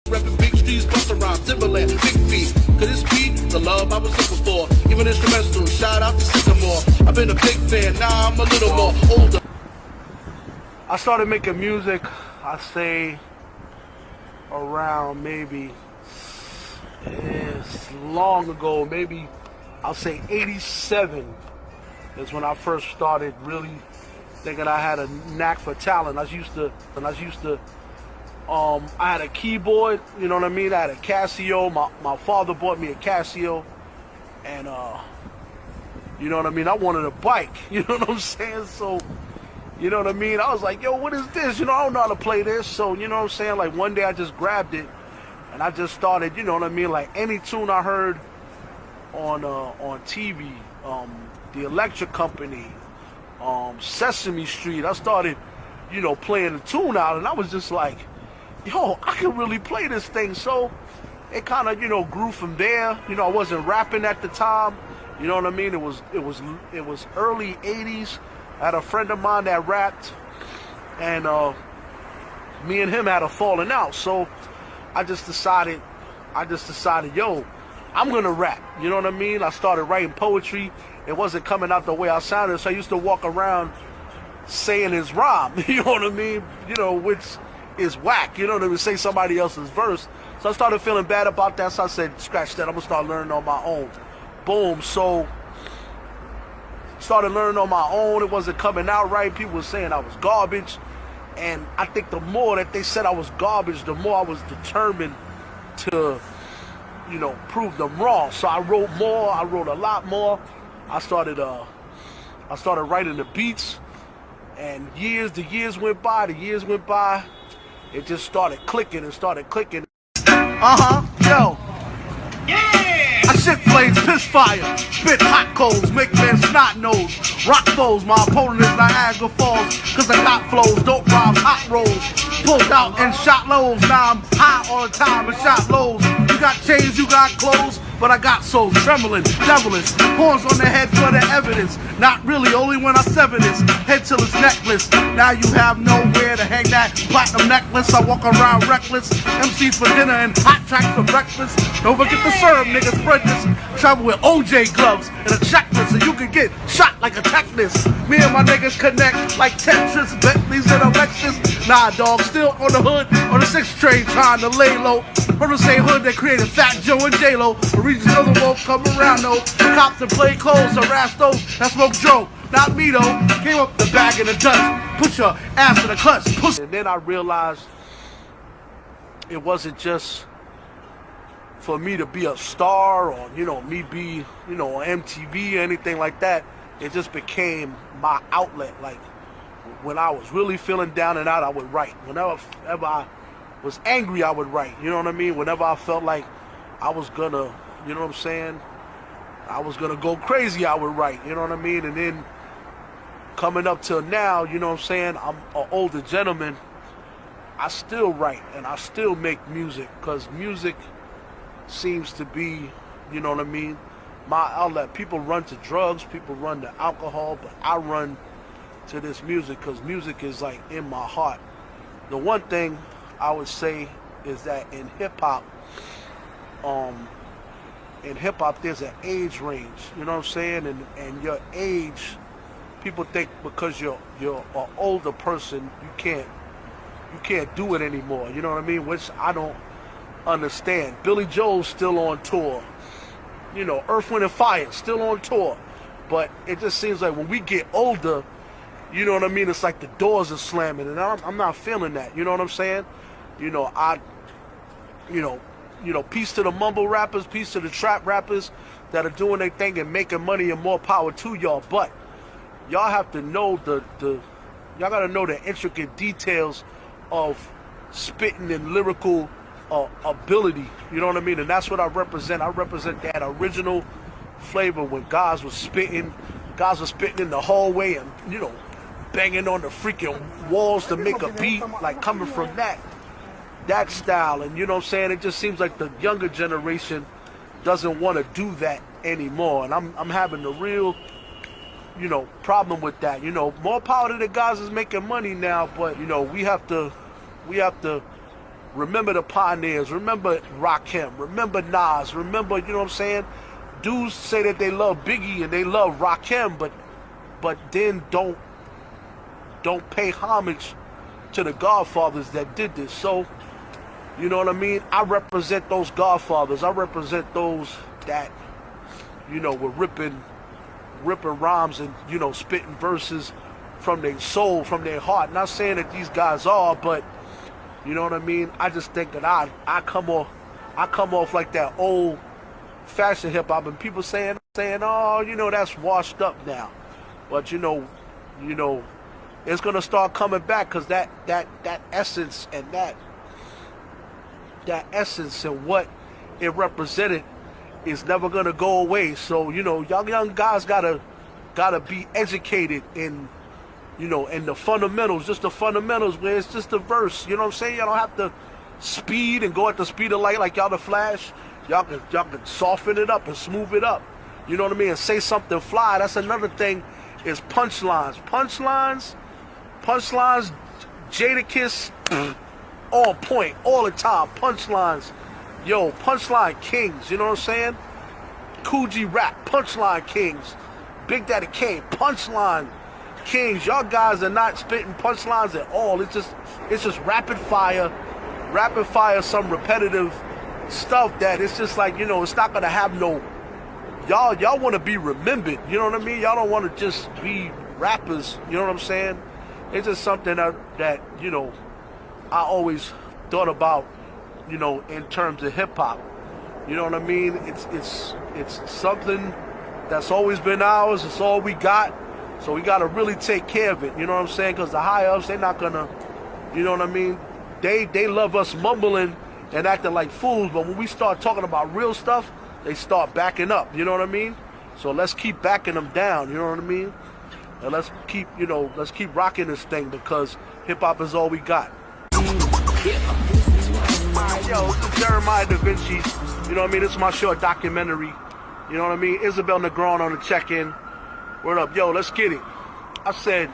Reppin' big streets, bustin' rhymes, Timberland, big feet. Could this be the love I was looking for? Even instrumental, shout out to Sycamore. I've been a big fan, now I'm a little more older. I started making music, I say, around maybe, it's long ago, maybe I'll say 87 is when I first started really thinking I had a knack for talent. I had a keyboard, you know what I mean? I had a Casio. My father bought me a Casio, and you know what I mean? I wanted a bike, you know what I'm saying? So, you know what I mean? I was like, yo, what is this? You know, I don't know how to play this. So, you know what I'm saying? Like, one day I just grabbed it, and I just started, you know what I mean? Like, any tune I heard on TV, the Electric Company, Sesame Street, I started, you know, playing the tune out, and I was just like, yo, I can really play this thing. So it kind of, you know, grew from there. You know, I wasn't rapping at the time. You know what I mean? It was early 80s. I had a friend of mine that rapped, and me and him had a falling out. So I just decided, yo, I'm gonna rap. You know what I mean? I started writing poetry. It wasn't coming out the way I sounded, so I used to walk around saying his rhyme. You know what I mean? You know, which is whack, you know what I mean? Say somebody else's verse. So I started feeling bad about that, so I said, scratch that, I'm gonna start learning on my own. Boom. So started learning on my own. It wasn't coming out right. People were saying I was garbage, and I think the more that they said I was garbage, the more I was determined to, you know, prove them wrong. So I wrote more. I wrote a lot more. I started writing the beats, and the years went by. It just started clicking. Yo. Yeah! I shit flames, piss fire, spit hot coals, make men snot nose, rock foes, my opponent is Niagara Falls, cause I got flows, dope rhymes, hot rolls, pulled out and shot lows, now I'm high all the time and shot lows. You got chains, you got clothes, but I got souls trembling, devilish, horns on the head for the evidence, not really, only when I sever this, head till it's necklace, now you have nowhere to hang that platinum necklace, I walk around reckless, MCs for dinner and hot tracks for breakfast, don't forget to serve, niggas, spread this, travel with OJ gloves and a checklist, so you can get shot like a technist, me and my niggas connect like Tetris, Bentleys and Alexis, nah dog, still on the hood, on the 6th train trying to lay low, from the same hood that created Fat Joe and J-Lo, regions of the world come around though. Cops that play clothes, harass those that smoke Joe. Not me though. Came up the bag in the dust. Put your ass in the clutch. Push. And then I realized it wasn't just for me to be a star or, you know, me be, you know, on MTV or anything like that. It just became my outlet. Like when I was really feeling down and out, I would write. Whenever I was angry, I would write. You know what I mean? Whenever I felt like I was gonna, you know what I'm saying, I was gonna go crazy, I would write, you know what I mean? And then coming up till now, you know what I'm saying, I'm an older gentleman, I still write and I still make music, because music seems to be, you know what I mean, my outlet. People run to drugs, people run to alcohol, but I run to this music because music is like in my heart. The one thing I would say is that in hip-hop, there's an age range, you know what I'm saying, and your age, people think because you're an older person, you can't do it anymore, you know what I mean, which I don't understand. Billy Joel's still on tour, you know, Earth, Wind and Fire still on tour, but it just seems like when we get older, you know what I mean, it's like the doors are slamming, and I'm not feeling that, you know what I'm saying. You know, peace to the mumble rappers, peace to the trap rappers that are doing their thing and making money, and more power to y'all. But y'all have to know y'all gotta know the intricate details of spitting and lyrical ability. You know what I mean? And that's what I represent. I represent that original flavor when guys was spitting in the hallway and, you know, banging on the freaking walls to make a beat, like coming from that style. And you know what I'm saying, it just seems like the younger generation doesn't want to do that anymore, and I'm having a real, you know, problem with that. You know, more power to the guys is making money now, but you know, we have to Remember the pioneers. Remember Rakim. Remember Nas. Remember, you know what I'm saying? Dudes say that they love Biggie and they love Rakim, but then don't pay homage to the Godfathers that did this. So, you know what I mean? I represent those Godfathers. I represent those that, you know, were ripping rhymes and, you know, spitting verses from their soul, from their heart. Not saying that these guys are, but you know what I mean? I just think that I come off like that old fashioned hip hop, and people saying, oh, you know, that's washed up now. But you know, it's gonna start coming back, because that essence and that essence and what it represented is never gonna go away. So, you know, young guys gotta be educated in, you know, in the fundamentals, just the fundamentals, where it's just a verse. You know what I'm saying? Y'all don't have to speed and go at the speed of light like y'all the Flash. Y'all can soften it up and smooth it up. You know what I mean? And say something fly. That's another thing, is punchlines. Punchlines, Jadakiss, on point, all the time. Punchlines. Yo, punchline kings, you know what I'm saying? Coogee Rap, punchline kings. Big Daddy Kane, punchline kings. Y'all guys are not spitting punchlines at all. It's just rapid fire, some repetitive stuff that it's just like, you know, it's not gonna have no, y'all want to be remembered, you know what I mean? Y'all don't want to just be rappers, you know what I'm saying? It's just something that you know, I always thought about, you know, in terms of hip hop. You know what I mean? It's something that's always been ours. It's all we got. So we got to really take care of it. You know what I'm saying? Because the high ups, they're not gonna, you know what I mean? They love us mumbling and acting like fools, but when we start talking about real stuff, they start backing up. You know what I mean? So let's keep backing them down. You know what I mean? And let's keep rocking this thing, because hip hop is all we got. Yo, this is Jeremiah Davincii. You know what I mean? This is my short documentary. You know what I mean? Isabel Negron on the check-in. Word up. Yo, let's get it. I said,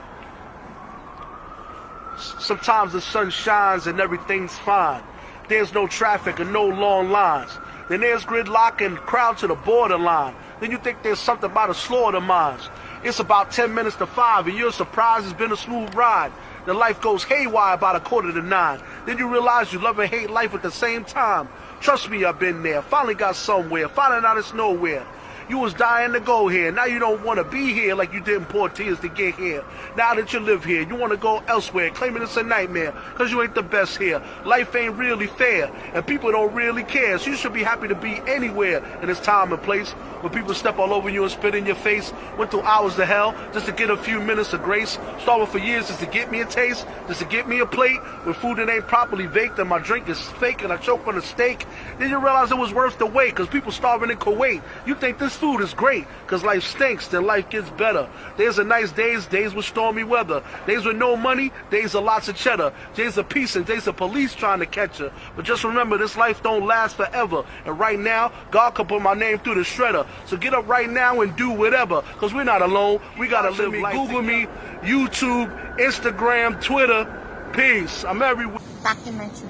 sometimes the sun shines and everything's fine. There's no traffic and no long lines. Then there's gridlock and crowd to the borderline. Then you think there's something about a slaughter mines. It's about 10 minutes to 5 and you're surprised it's been a smooth ride. The life goes haywire about 8:45. Then you realize you love and hate life at the same time. Trust me, I've been there. Finally got somewhere. Finding out it's nowhere. You was dying to go here. Now you don't want to be here like you didn't pour tears to get here. Now that you live here, you want to go elsewhere, claiming it's a nightmare, because you ain't the best here. Life ain't really fair, and people don't really care. So you should be happy to be anywhere in this time and place where people step all over you and spit in your face. Went through hours to hell just to get a few minutes of grace. Starving for years just to get me a taste, just to get me a plate with food that ain't properly baked, and my drink is fake and I choke on a steak. Then you realize it was worth the wait, because people starving in Kuwait. You think this food is great, because life stinks, then life gets better. Days are nice days, days with stormy weather. Days with no money, days of lots of cheddar. Days of peace and days of police trying to catch you. But just remember, this life don't last forever. And right now, God can put my name through the shredder. So get up right now and do whatever, because we're not alone. We gotta live life. Google me, YouTube, Instagram, Twitter. Peace. I'm everywhere. Documentary.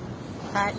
Cut.